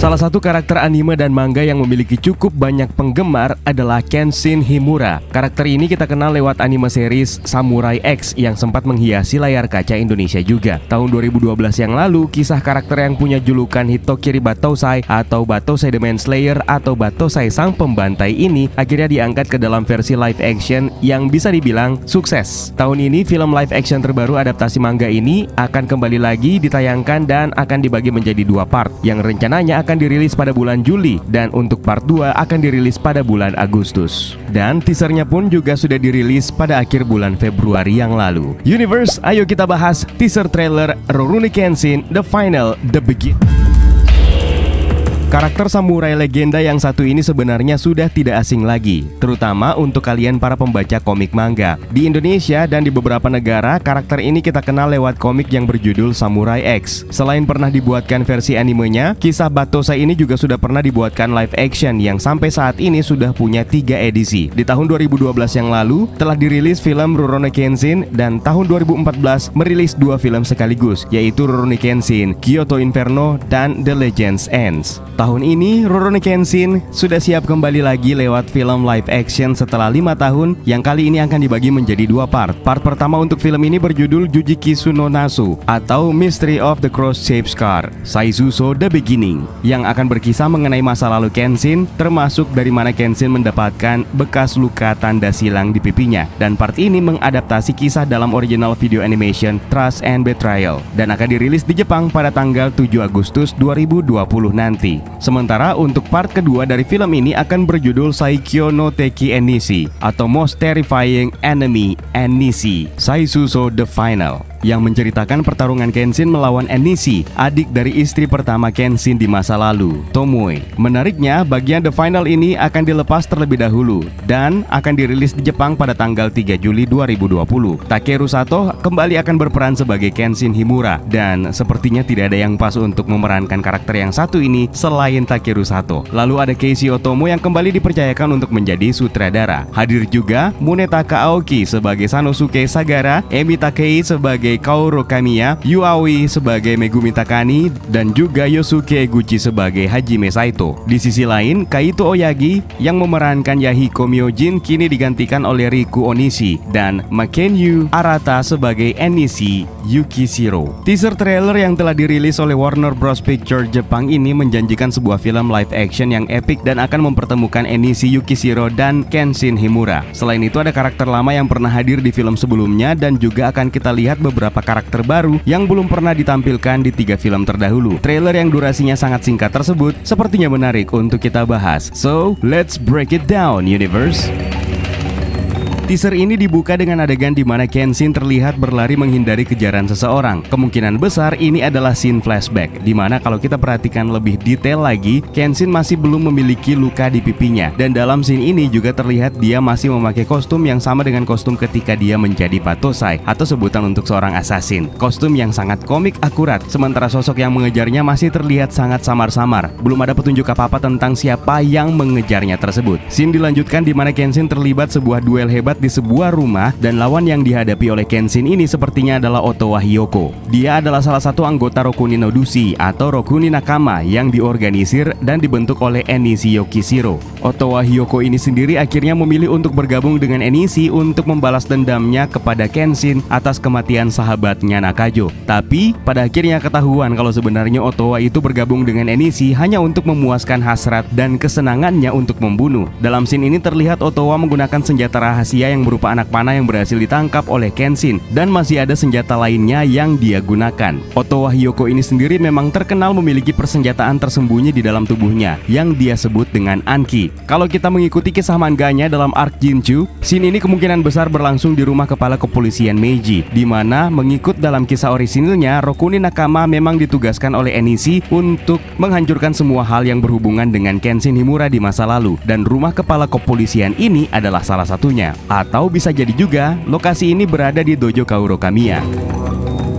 Salah satu karakter anime dan manga yang memiliki cukup banyak penggemar adalah Kenshin Himura. Karakter ini kita kenal lewat anime series Samurai X yang sempat menghiasi layar kaca Indonesia juga. Tahun 2012 yang lalu, kisah karakter yang punya julukan Hitokiri Battousai atau Battousai the Manslayer atau Battousai Sang Pembantai ini akhirnya diangkat ke dalam versi live action yang bisa dibilang sukses. Tahun ini film live action terbaru adaptasi manga ini akan kembali lagi ditayangkan dan akan dibagi menjadi 2 part yang rencananya akan dirilis pada bulan Juli dan untuk part 2 akan dirilis pada bulan Agustus. Dan teasernya pun juga sudah dirilis pada akhir bulan Februari yang lalu. Universe, ayo kita bahas teaser trailer Rurouni Kenshin The Final, The Begin. Karakter samurai legenda yang satu ini sebenarnya sudah tidak asing lagi, terutama untuk kalian para pembaca komik manga. Di Indonesia dan di beberapa negara, karakter ini kita kenal lewat komik yang berjudul Samurai X. Selain pernah dibuatkan versi animenya, kisah Battousai ini juga sudah pernah dibuatkan live action yang sampai saat ini sudah punya 3 edisi. Di tahun 2012 yang lalu, telah dirilis film Rurouni Kenshin dan tahun 2014 merilis 2 film sekaligus, yaitu Rurouni Kenshin, Kyoto Inferno, dan The Legends Ends. Tahun ini, Rurouni Kenshin sudah siap kembali lagi lewat film live action setelah 5 tahun yang kali ini akan dibagi menjadi 2 part. Part pertama untuk film ini berjudul Jujikitsu no Nasu atau Mystery of the Cross-Shaped Scar, Saisuso The Beginning, yang akan berkisah mengenai masa lalu Kenshin, termasuk dari mana Kenshin mendapatkan bekas luka tanda silang di pipinya. Dan part ini mengadaptasi kisah dalam original video animation Trust and Betrayal dan akan dirilis di Jepang pada tanggal 7 Agustus 2020 nanti. Sementara untuk part kedua dari film ini akan berjudul Saikyo no Teki Enishi atau Most Terrifying Enemy Enishi, Saisuso The Final, yang menceritakan pertarungan Kenshin melawan Enishi, adik dari istri pertama Kenshin di masa lalu, Tomoe. Menariknya, bagian The Final ini akan dilepas terlebih dahulu dan akan dirilis di Jepang pada tanggal 3 Juli 2020. Takeru Sato kembali akan berperan sebagai Kenshin Himura dan sepertinya tidak ada yang pas untuk memerankan karakter yang satu ini selain Takeru Sato. Lalu ada Keiichi Otomo yang kembali dipercayakan untuk menjadi sutradara. Hadir juga Munetaka Aoki sebagai Sanosuke Sagara, Emi Takei sebagai Kaoru Kamiya, Yu Aoi sebagai Megumi Takani, dan juga Yosuke Eguchi sebagai Hajime Saito. Di sisi lain, Kaito Oyagi yang memerankan Yahiko Myojin kini digantikan oleh Riku Onishi dan Makenyu Arata sebagai Enishi Yukishiro. Teaser trailer yang telah dirilis oleh Warner Bros Pictures Jepang ini menjanjikan sebuah film live action yang epik dan akan mempertemukan Enishi Yukishiro dan Kenshin Himura. Selain itu ada karakter lama yang pernah hadir di film sebelumnya dan juga akan kita lihat beberapa karakter baru yang belum pernah ditampilkan di 3 film terdahulu. Trailer yang durasinya sangat singkat tersebut sepertinya menarik untuk kita bahas. So, let's break it down, universe. Teaser ini dibuka dengan adegan di mana Kenshin terlihat berlari menghindari kejaran seseorang. Kemungkinan besar ini adalah scene flashback, di mana kalau kita perhatikan lebih detail lagi, Kenshin masih belum memiliki luka di pipinya. Dan dalam scene ini juga terlihat dia masih memakai kostum yang sama dengan kostum ketika dia menjadi Battousai atau sebutan untuk seorang assassin. Kostum yang sangat komik akurat, sementara sosok yang mengejarnya masih terlihat sangat samar-samar. Belum ada petunjuk apa-apa tentang siapa yang mengejarnya tersebut. Scene dilanjutkan di mana Kenshin terlibat sebuah duel hebat di sebuah rumah dan lawan yang dihadapi oleh Kenshin ini sepertinya adalah Otowa Hyoko. Dia adalah salah satu anggota Rokuni no Dushi atau Rokuni Nakama yang diorganisir dan dibentuk oleh Enishi Yukishiro. Otowa Hyoko ini sendiri akhirnya memilih untuk bergabung dengan Enishi untuk membalas dendamnya kepada Kenshin atas kematian sahabatnya Nakajo. Tapi pada akhirnya ketahuan kalau sebenarnya Otowa itu bergabung dengan Enishi hanya untuk memuaskan hasrat dan kesenangannya untuk membunuh. Dalam scene ini terlihat Otowa menggunakan senjata rahasia yang berupa anak panah yang berhasil ditangkap oleh Kenshin dan masih ada senjata lainnya yang dia gunakan. Otowa Hyoko ini sendiri memang terkenal memiliki persenjataan tersembunyi di dalam tubuhnya yang dia sebut dengan Anki. Kalau kita mengikuti kisah manganya dalam arc Jinchu, scene ini kemungkinan besar berlangsung di rumah kepala kepolisian Meiji, di mana mengikut dalam kisah orisinilnya Rokuni Nakama memang ditugaskan oleh Enishi untuk menghancurkan semua hal yang berhubungan dengan Kenshin Himura di masa lalu, dan rumah kepala kepolisian ini adalah salah satunya. Atau bisa jadi juga lokasi ini berada di dojo Kaoru Kamiya.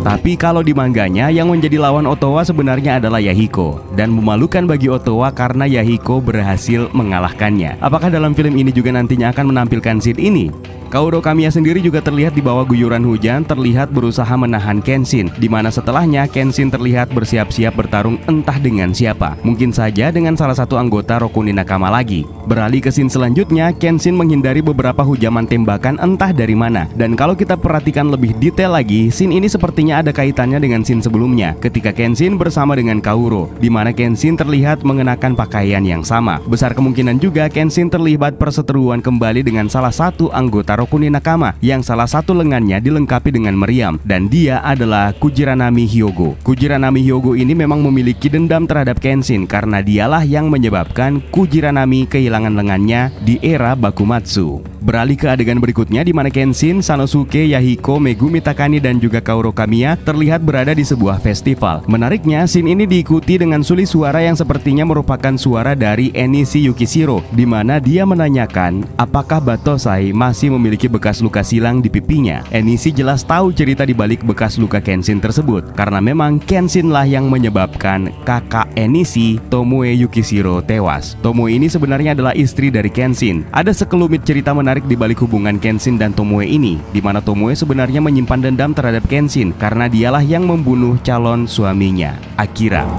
Tapi kalau di manganya yang menjadi lawan Otowa sebenarnya adalah Yahiko, dan memalukan bagi Otowa karena Yahiko berhasil mengalahkannya. Apakah dalam film ini juga nantinya akan menampilkan scene ini? Kaoru Kamiya sendiri juga terlihat di bawah guyuran hujan terlihat berusaha menahan Kenshin, di mana setelahnya Kenshin terlihat bersiap-siap bertarung entah dengan siapa. Mungkin saja dengan salah satu anggota Rokunin Nakama lagi. Beralih ke scene selanjutnya, Kenshin menghindari beberapa hujaman tembakan entah dari mana. Dan kalau kita perhatikan lebih detail lagi, scene ini sepertinya ada kaitannya dengan scene sebelumnya ketika Kenshin bersama dengan Kaoru, di mana Kenshin terlihat mengenakan pakaian yang sama. Besar kemungkinan juga Kenshin terlibat perseteruan kembali dengan salah satu anggota Rokunin Nakama yang salah satu lengannya dilengkapi dengan meriam, dan dia adalah Kujiranami Hyogo. Kujiranami Hyogo ini memang memiliki dendam terhadap Kenshin karena dialah yang menyebabkan Kujiranami kehilangan lengannya di era Bakumatsu. Beralih ke adegan berikutnya di mana Kenshin, Sanosuke, Yahiko, Megumi Takani dan juga Kaoru Kamiya terlihat berada di sebuah festival. Menariknya, scene ini diikuti dengan suli suara yang sepertinya merupakan suara dari Enishi Yukishiro, di mana dia menanyakan apakah Batosai masih memiliki bekas luka silang di pipinya. Enishi jelas tahu cerita di balik bekas luka Kenshin tersebut karena memang Kenshin lah yang menyebabkan kakak Enishi, Tomoe Yukishiro, tewas. Tomoe ini sebenarnya adalah istri dari Kenshin. Ada sekelumit cerita menarik di balik hubungan Kenshin dan Tomoe ini, di mana Tomoe sebenarnya menyimpan dendam terhadap Kenshin karena dialah yang membunuh calon suaminya, Akira.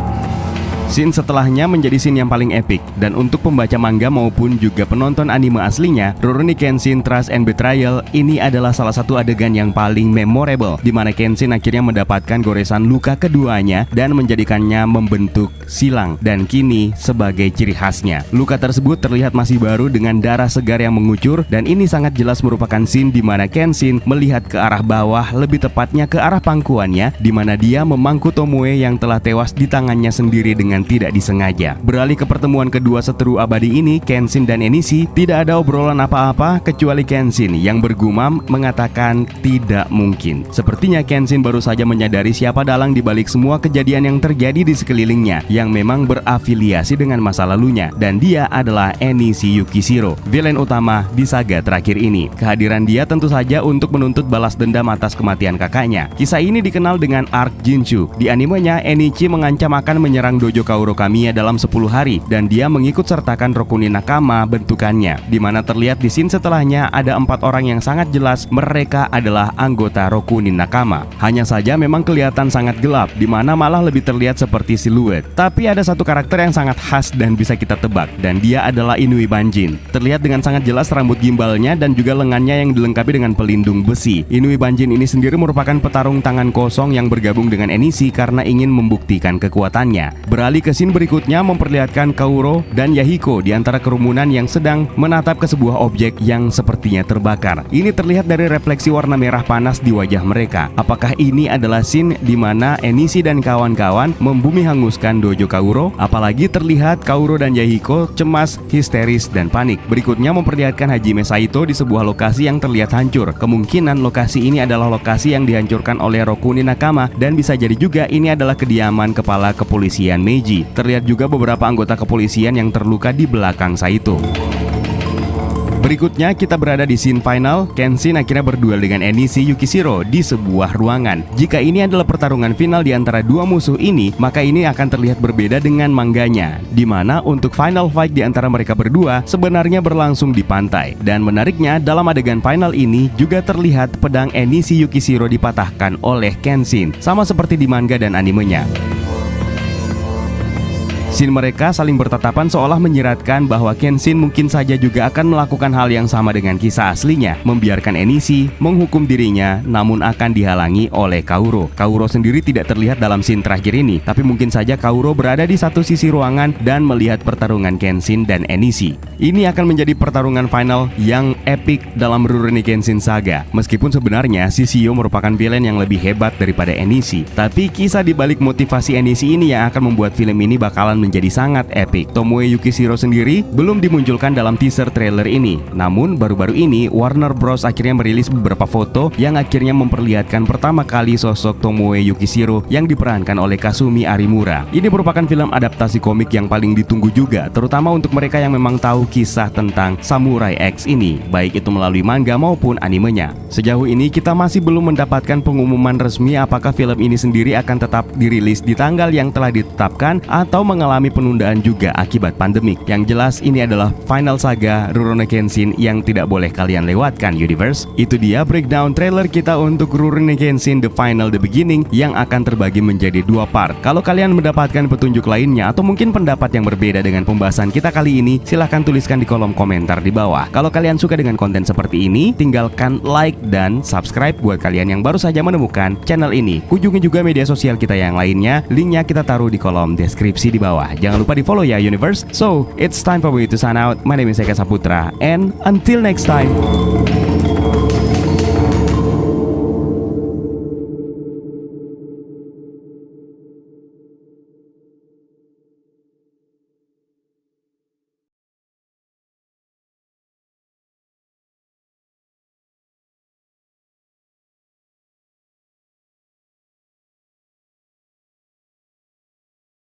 Scene setelahnya menjadi scene yang paling epik, dan untuk pembaca manga maupun juga penonton anime aslinya, Rurouni Kenshin Trust and Betrayal ini adalah salah satu adegan yang paling memorable, di mana Kenshin akhirnya mendapatkan goresan luka keduanya dan menjadikannya membentuk silang, dan kini sebagai ciri khasnya. Luka tersebut terlihat masih baru dengan darah segar yang mengucur, dan ini sangat jelas merupakan scene di mana Kenshin melihat ke arah bawah, lebih tepatnya ke arah pangkuannya, di mana dia memangku Tomoe yang telah tewas di tangannya sendiri dengan tidak disengaja. Beralih ke pertemuan kedua seteru abadi ini, Kenshin dan Enishi, tidak ada obrolan apa-apa kecuali Kenshin yang bergumam mengatakan tidak mungkin. Sepertinya Kenshin baru saja menyadari siapa dalang di balik semua kejadian yang terjadi di sekelilingnya yang memang berafiliasi dengan masa lalunya, dan dia adalah Enishi Yukishiro, villain utama di saga terakhir ini. Kehadiran dia tentu saja untuk menuntut balas dendam atas kematian kakaknya. Kisah ini dikenal dengan Arc Jinshu. Di animenya, Enichi mengancam akan menyerang dojo Kaoru Kamiya dalam 10 hari, dan dia mengikut sertakan Rokunin Nakama bentukannya, di mana terlihat di scene setelahnya ada 4 orang yang sangat jelas mereka adalah anggota Rokunin Nakama. Hanya saja memang kelihatan sangat gelap, di mana malah lebih terlihat seperti siluet. Tapi ada satu karakter yang sangat khas dan bisa kita tebak, dan dia adalah Inui Banjin. Terlihat dengan sangat jelas rambut gimbalnya dan juga lengannya yang dilengkapi dengan pelindung besi. Inui Banjin ini sendiri merupakan petarung tangan kosong yang bergabung dengan Enishi karena ingin membuktikan kekuatannya. Beralih ke scene berikutnya memperlihatkan Kaoru dan Yahiko di antara kerumunan yang sedang menatap ke sebuah objek yang sepertinya terbakar. Ini terlihat dari refleksi warna merah panas di wajah mereka. Apakah ini adalah scene di mana Enishi dan kawan-kawan membumi hanguskan dojo Kaoru? Apalagi terlihat Kaoru dan Yahiko cemas, histeris, dan panik. Berikutnya memperlihatkan Hajime Saito di sebuah lokasi yang terlihat hancur. Kemungkinan lokasi ini adalah lokasi yang dihancurkan oleh Rokunin Nakama, dan bisa jadi juga ini adalah kediaman kepala kepolisian Meiji. Terlihat juga beberapa anggota kepolisian yang terluka di belakang Saito. Berikutnya kita berada di scene final. Kenshin akhirnya berduel dengan Enishi Yukishiro di sebuah ruangan. Jika ini adalah pertarungan final di antara dua musuh ini, maka ini akan terlihat berbeda dengan manganya, di mana untuk final fight di antara mereka berdua sebenarnya berlangsung di pantai. Dan menariknya, dalam adegan final ini juga terlihat pedang Enishi Yukishiro dipatahkan oleh Kenshin, sama seperti di manga dan animenya. Scene mereka saling bertatapan seolah menyiratkan bahwa Kenshin mungkin saja juga akan melakukan hal yang sama dengan kisah aslinya, membiarkan Enishi menghukum dirinya namun akan dihalangi oleh Kaoru. Kaoru sendiri tidak terlihat dalam scene terakhir ini, tapi mungkin saja Kaoru berada di satu sisi ruangan dan melihat pertarungan Kenshin dan Enishi. Ini akan menjadi pertarungan final yang epik dalam Rurouni Kenshin Saga. Meskipun sebenarnya Shishio merupakan villain yang lebih hebat daripada Enishi, tapi kisah di balik motivasi Enishi ini yang akan membuat film ini bakalan menjadi sangat epik. Tomoe Yukishiro sendiri belum dimunculkan dalam teaser trailer ini. Namun baru-baru ini Warner Bros akhirnya merilis beberapa foto yang akhirnya memperlihatkan pertama kali sosok Tomoe Yukishiro yang diperankan oleh Kasumi Arimura. Ini merupakan film adaptasi komik yang paling ditunggu juga, terutama untuk mereka yang memang tahu kisah tentang Samurai X ini, baik itu melalui manga maupun animenya. Sejauh ini kita masih belum mendapatkan pengumuman resmi apakah film ini sendiri akan tetap dirilis di tanggal yang telah ditetapkan atau mengalami penundaan juga akibat pandemik. Yang jelas ini adalah final saga Rurouni Kenshin yang tidak boleh kalian lewatkan, Universe. Itu dia breakdown trailer kita untuk Rurouni Kenshin The Final The Beginning yang akan terbagi menjadi 2 part. Kalau kalian mendapatkan petunjuk lainnya atau mungkin pendapat yang berbeda dengan pembahasan kita kali ini, silahkan tuliskan di kolom komentar di bawah. Kalau kalian suka dengan konten seperti ini, tinggalkan like dan subscribe buat kalian yang baru saja menemukan channel ini. Kunjungi juga media sosial kita yang lainnya, linknya kita taruh di kolom deskripsi di bawah. Jangan lupa di follow ya, Universe. So, it's time for me to sign out. My name is Eka Saputra, and until next time.